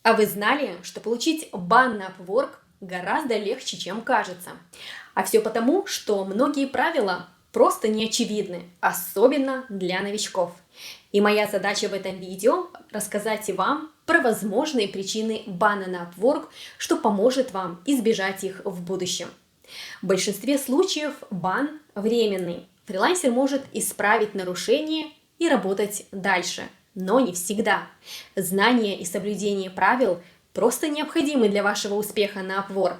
А вы знали, что получить бан на Upwork гораздо легче, чем кажется? А все потому, что многие правила просто не очевидны, особенно для новичков. И моя задача в этом видео рассказать и вам про возможные причины бана на Upwork, что поможет вам избежать их в будущем. В большинстве случаев бан временный. Фрилансер может исправить нарушение и работать дальше, но не всегда. Знание и соблюдение правил просто необходимы для вашего успеха на Upwork.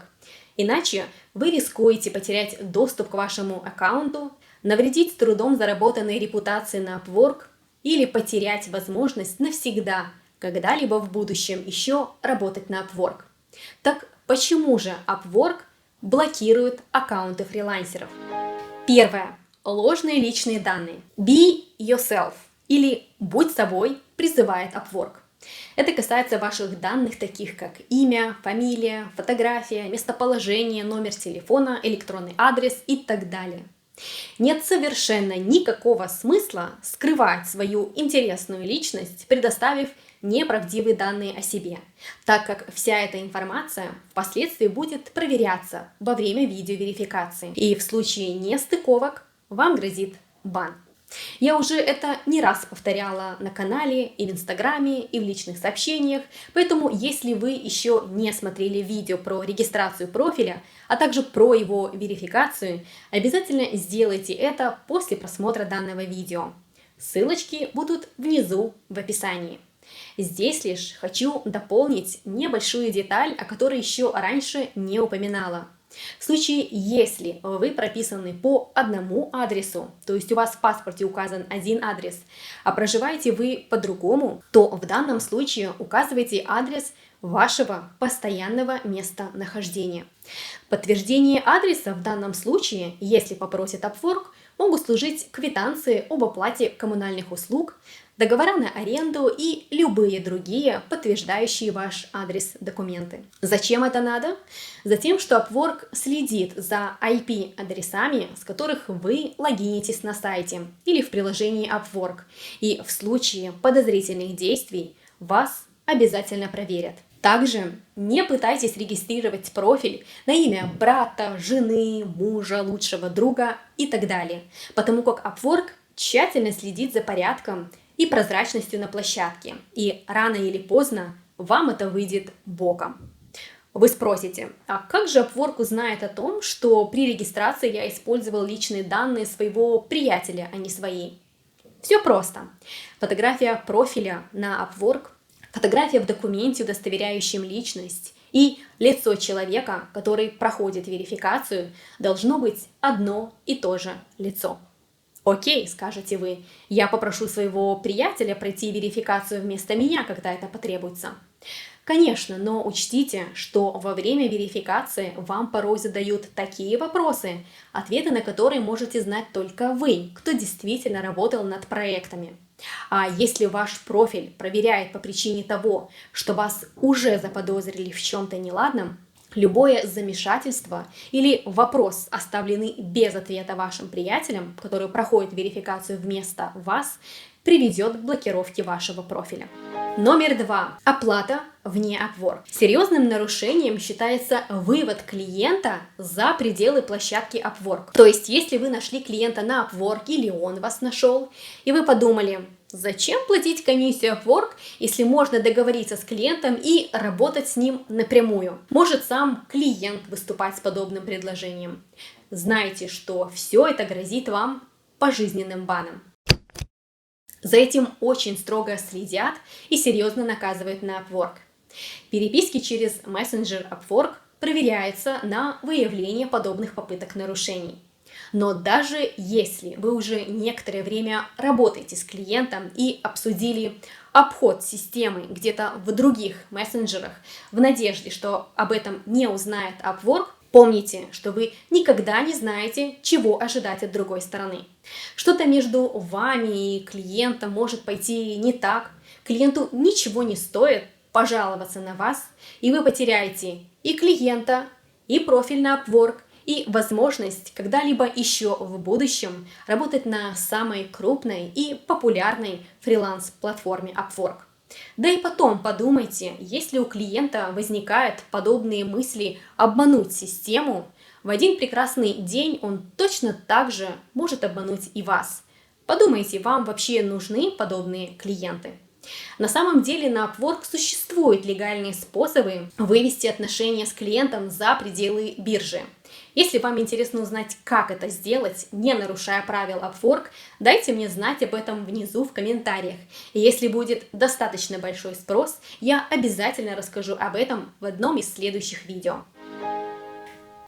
Иначе вы рискуете потерять доступ к вашему аккаунту, навредить с трудом заработанной репутации на Upwork или потерять возможность навсегда когда-либо в будущем еще работать на Upwork. Так почему же Upwork блокирует аккаунты фрилансеров? Первое. Ложные личные данные. Be yourself или будь собой призывает Upwork. Это касается ваших данных, таких как имя, фамилия, фотография, местоположение, номер телефона, электронный адрес и так далее. Нет совершенно никакого смысла скрывать свою интересную личность, предоставив неправдивые данные о себе, так как вся эта информация впоследствии будет проверяться во время видеоверификации. И в случае нестыковок вам грозит бан. Я уже это не раз повторяла на канале и в Инстаграме, и в личных сообщениях, поэтому если вы еще не смотрели видео про регистрацию профиля, а также про его верификацию, обязательно сделайте это после просмотра данного видео. Ссылочки будут внизу в описании. Здесь лишь хочу дополнить небольшую деталь, о которой еще раньше не упоминала. В случае, если вы прописаны по одному адресу, то есть у вас в паспорте указан один адрес, а проживаете вы по-другому, то в данном случае указывайте адрес вашего постоянного местонахождения. Подтверждение адреса в данном случае, если попросит Upwork, могут служить квитанции об оплате коммунальных услуг, договора на аренду и любые другие подтверждающие ваш адрес документы. Зачем это надо? Затем, что Upwork следит за IP-адресами, с которых вы логинитесь на сайте или в приложении Upwork, и в случае подозрительных действий вас обязательно проверят. Также не пытайтесь регистрировать профиль на имя брата, жены, мужа, лучшего друга и так далее, потому как Upwork тщательно следит за порядком и прозрачностью на площадке, и рано или поздно вам это выйдет боком. Вы спросите, а как же Upwork узнает о том, что при регистрации я использовал личные данные своего приятеля, а не свои? Все просто. Фотография профиля на Upwork, фотография в документе, удостоверяющем личность, и лицо человека, который проходит верификацию, должно быть одно и то же лицо. Окей, скажете вы, я попрошу своего приятеля пройти верификацию вместо меня, когда это потребуется. Конечно, но учтите, что во время верификации вам порой задают такие вопросы, ответы на которые можете знать только вы, кто действительно работал над проектами. А если ваш профиль проверяет по причине того, что вас уже заподозрили в чем-то неладном, любое замешательство или вопрос, оставленный без ответа вашим приятелям, который проходит верификацию вместо вас, приведет к блокировке вашего профиля. Номер 2. Оплата вне Upwork. Серьезным нарушением считается вывод клиента за пределы площадки Upwork. То есть, если вы нашли клиента на Upwork или он вас нашел, и вы подумали, зачем платить комиссию Upwork, если можно договориться с клиентом и работать с ним напрямую? Может сам клиент выступать с подобным предложением? Знайте, что все это грозит вам пожизненным баном. За этим очень строго следят и серьезно наказывают на Upwork. Переписки через мессенджер Upwork проверяются на выявление подобных попыток нарушений. Но даже если вы уже некоторое время работаете с клиентом и обсудили обход системы где-то в других мессенджерах в надежде, что об этом не узнает Upwork, помните, что вы никогда не знаете, чего ожидать от другой стороны. Что-то между вами и клиентом может пойти не так, клиенту ничего не стоит пожаловаться на вас, и вы потеряете и клиента, и профиль на Upwork, и возможность когда-либо еще в будущем работать на самой крупной и популярной фриланс-платформе Upwork. Да и потом подумайте, если у клиента возникают подобные мысли обмануть систему, в один прекрасный день он точно так же может обмануть и вас. Подумайте, вам вообще нужны подобные клиенты? На самом деле на Upwork существуют легальные способы вывести отношения с клиентом за пределы биржи. Если вам интересно узнать, как это сделать, не нарушая правил Upwork, дайте мне знать об этом внизу в комментариях. И если будет достаточно большой спрос, я обязательно расскажу об этом в одном из следующих видео.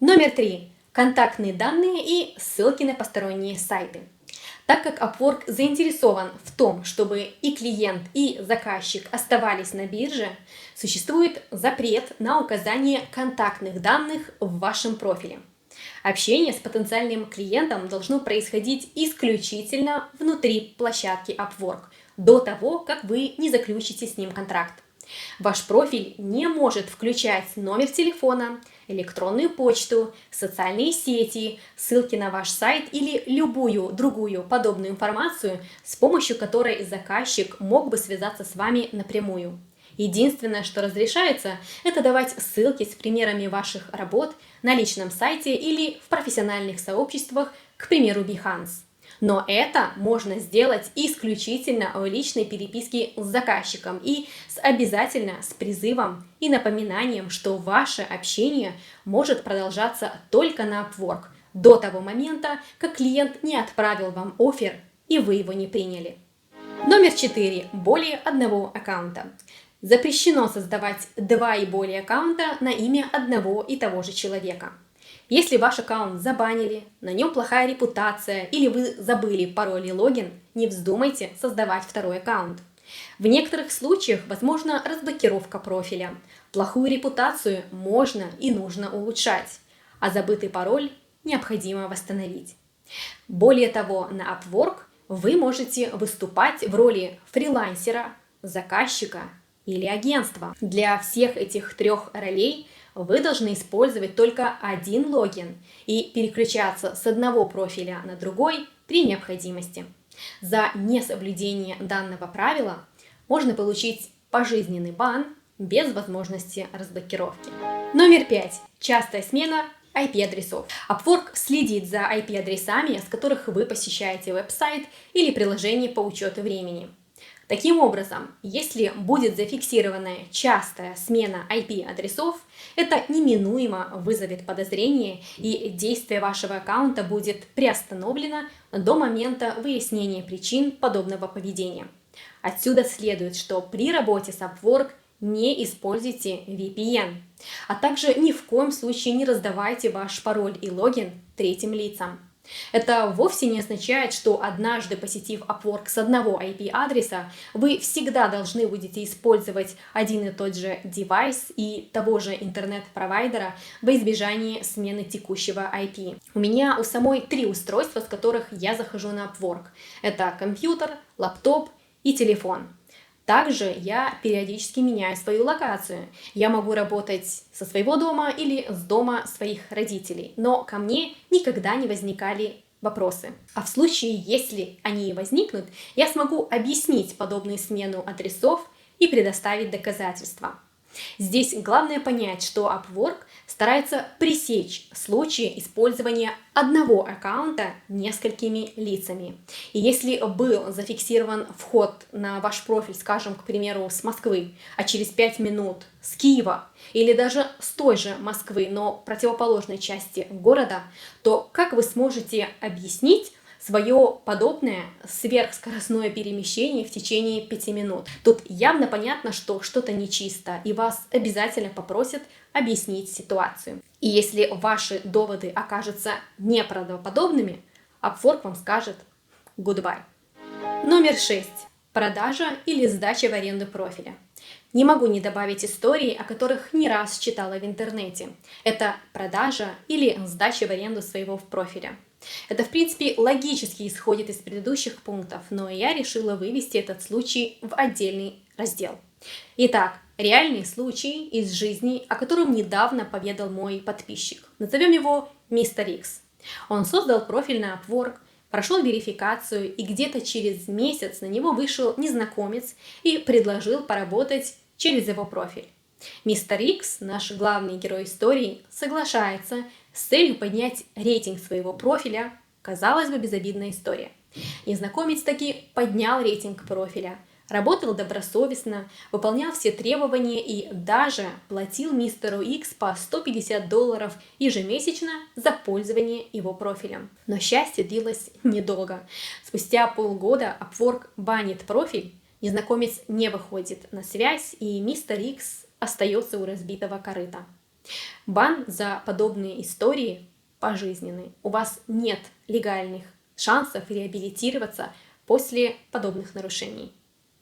Номер 3. Контактные данные и ссылки на посторонние сайты. Так как Upwork заинтересован в том, чтобы и клиент, и заказчик оставались на бирже, существует запрет на указание контактных данных в вашем профиле. Общение с потенциальным клиентом должно происходить исключительно внутри площадки Upwork, до того, как вы не заключите с ним контракт. Ваш профиль не может включать номер телефона, электронную почту, социальные сети, ссылки на ваш сайт или любую другую подобную информацию, с помощью которой заказчик мог бы связаться с вами напрямую. Единственное, что разрешается, это давать ссылки с примерами ваших работ на личном сайте или в профессиональных сообществах, к примеру, Behance. Но это можно сделать исключительно в личной переписке с заказчиком и обязательно с призывом и напоминанием, что ваше общение может продолжаться только на Upwork до того момента, как клиент не отправил вам оффер и вы его не приняли. Номер 4. Более одного аккаунта. Запрещено создавать 2 и более аккаунта на имя одного и того же человека. Если ваш аккаунт забанили, на нем плохая репутация или вы забыли пароль и логин, не вздумайте создавать второй аккаунт. В некоторых случаях возможна разблокировка профиля. Плохую репутацию можно и нужно улучшать, а забытый пароль необходимо восстановить. Более того, на Upwork вы можете выступать в роли фрилансера, заказчика или агентства. Для всех этих 3 ролей вы должны использовать только один логин и переключаться с одного профиля на другой при необходимости. За несоблюдение данного правила можно получить пожизненный бан без возможности разблокировки. Номер 5. Частая смена IP-адресов. Upwork следит за IP-адресами, с которых вы посещаете веб-сайт или приложение по учету времени. Таким образом, если будет зафиксированная частая смена IP-адресов, это неминуемо вызовет подозрение, и действие вашего аккаунта будет приостановлено до момента выяснения причин подобного поведения. Отсюда следует, что при работе с Upwork не используйте VPN, а также ни в коем случае не раздавайте ваш пароль и логин третьим лицам. Это вовсе не означает, что однажды посетив Upwork с одного IP-адреса, вы всегда должны будете использовать один и тот же девайс и того же интернет-провайдера во избежание смены текущего IP. У меня у самой 3 устройства, с которых я захожу на Upwork. Это компьютер, лаптоп и телефон. Также я периодически меняю свою локацию. Я могу работать со своего дома или с дома своих родителей, но ко мне никогда не возникали вопросы. А в случае, если они возникнут, я смогу объяснить подобную смену адресов и предоставить доказательства. Здесь главное понять, что Upwork старается пресечь случаи использования одного аккаунта несколькими лицами. И если был зафиксирован вход на ваш профиль, скажем, к примеру, с Москвы, а через 5 минут с Киева или даже с той же Москвы, но противоположной части города, то как вы сможете объяснить свое подобное сверхскоростное перемещение в течение 5 минут? Тут явно понятно, что что-то нечисто, и вас обязательно попросят объяснить ситуацию. И если ваши доводы окажутся неправдоподобными, Upwork вам скажет goodbye. Номер 6. Продажа или сдача в аренду профиля. Не могу не добавить истории, о которых не раз читала в интернете. Это продажа или сдача в аренду своего профиля. Это, в принципе, логически исходит из предыдущих пунктов, но я решила вывести этот случай в отдельный раздел. Итак, реальный случай из жизни, о котором недавно поведал мой подписчик. Назовем его Мистер Икс. Он создал профиль на Upwork, прошел верификацию, и где-то через месяц на него вышел незнакомец и предложил поработать через его профиль. Мистер Икс, наш главный герой истории, соглашается с целью поднять рейтинг своего профиля. Казалось бы, безобидная история. Незнакомец таки поднял рейтинг профиля, работал добросовестно, выполнял все требования и даже платил мистеру Икс по $150 ежемесячно за пользование его профилем. Но счастье длилось недолго. Спустя полгода Upwork банит профиль, незнакомец не выходит на связь, и мистер Икс остается у разбитого корыта. Бан за подобные истории пожизненный. У вас нет легальных шансов реабилитироваться после подобных нарушений.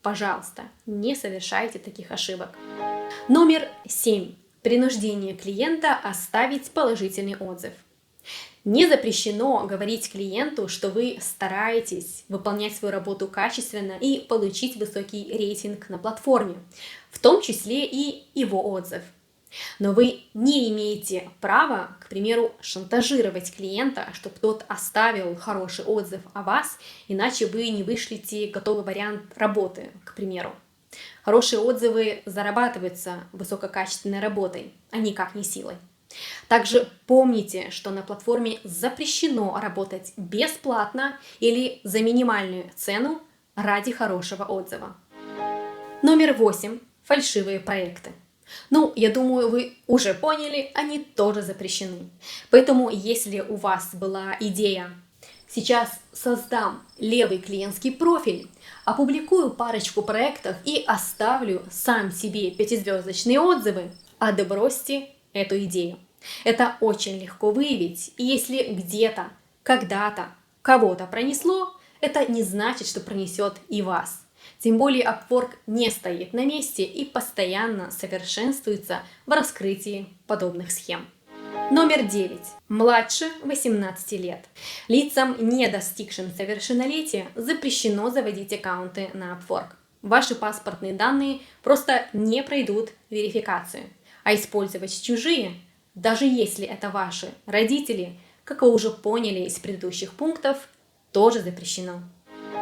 Пожалуйста, не совершайте таких ошибок. Номер 7. Принуждение клиента оставить положительный отзыв. Не запрещено говорить клиенту, что вы стараетесь выполнять свою работу качественно и получить высокий рейтинг на платформе, в том числе и его отзыв. Но вы не имеете права, к примеру, шантажировать клиента, чтобы тот оставил хороший отзыв о вас, иначе вы не вышлите готовый вариант работы, к примеру. Хорошие отзывы зарабатываются высококачественной работой, а никак не силой. Также помните, что на платформе запрещено работать бесплатно или за минимальную цену ради хорошего отзыва. Номер 8. Фальшивые проекты. Я думаю, вы уже поняли, они тоже запрещены. Поэтому, если у вас была идея «сейчас создам левый клиентский профиль, опубликую парочку проектов и оставлю сам себе 5-звездочные отзывы», отбросьте эту идею. Это очень легко выявить, и если где-то, когда-то, кого-то пронесло, это не значит, что пронесет и вас. Тем более Upwork не стоит на месте и постоянно совершенствуется в раскрытии подобных схем. Номер 9. Младше 18 лет. Лицам, не достигшим совершеннолетия, запрещено заводить аккаунты на Upwork. Ваши паспортные данные просто не пройдут верификацию. А использовать чужие, даже если это ваши родители, как вы уже поняли из предыдущих пунктов, тоже запрещено.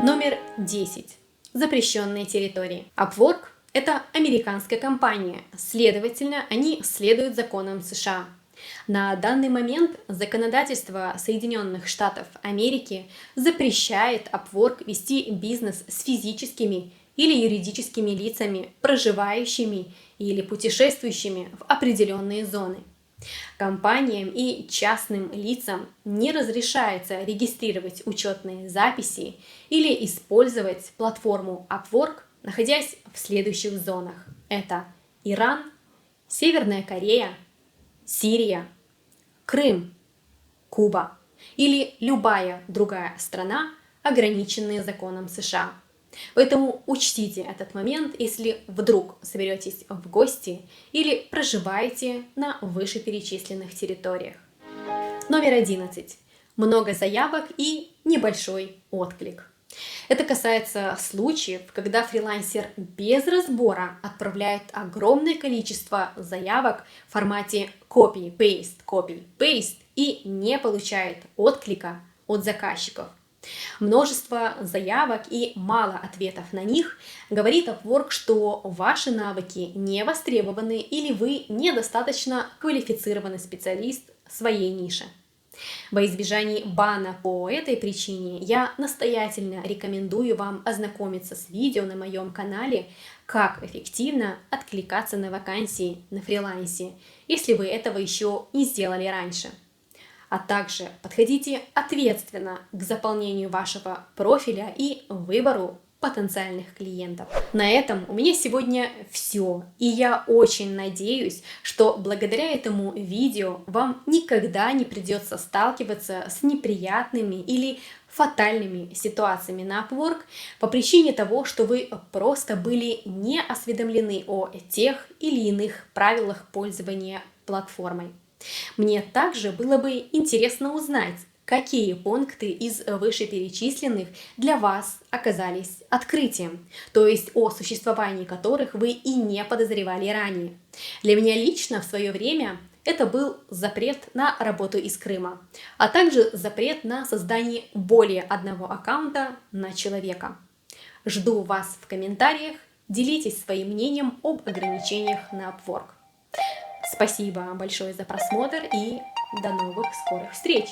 Номер 10. Запрещенные территории. Upwork – это американская компания, следовательно, они следуют законам США. На данный момент законодательство Соединенных Штатов Америки запрещает Upwork вести бизнес с физическими или юридическими лицами, проживающими или путешествующими в определенные зоны. Компаниям и частным лицам не разрешается регистрировать учетные записи или использовать платформу Upwork, находясь в следующих зонах. Это Иран, Северная Корея, Сирия, Крым, Куба или любая другая страна, ограниченная законом США. Поэтому учтите этот момент, если вдруг соберетесь в гости или проживаете на вышеперечисленных территориях. Номер 11. Много заявок и небольшой отклик. Это касается случаев, когда фрилансер без разбора отправляет огромное количество заявок в формате copy-paste и не получает отклика от заказчиков. Множество заявок и мало ответов на них говорит Upwork, что ваши навыки не востребованы или вы недостаточно квалифицированный специалист в своей нише. Во избежание бана по этой причине я настоятельно рекомендую вам ознакомиться с видео на моем канале «Как эффективно откликаться на вакансии на фрилансе», если вы этого еще не сделали раньше. А также подходите ответственно к заполнению вашего профиля и выбору потенциальных клиентов. На этом у меня сегодня все. И я очень надеюсь, что благодаря этому видео вам никогда не придется сталкиваться с неприятными или фатальными ситуациями на Upwork по причине того, что вы просто были не осведомлены о тех или иных правилах пользования платформой. Мне также было бы интересно узнать, какие пункты из вышеперечисленных для вас оказались открытием, то есть о существовании которых вы и не подозревали ранее. Для меня лично в свое время Это был запрет на работу из Крыма, а также запрет на создание более одного аккаунта на человека. Жду вас в комментариях, делитесь своим мнением об ограничениях на Upwork. Спасибо большое за просмотр и до новых скорых встреч!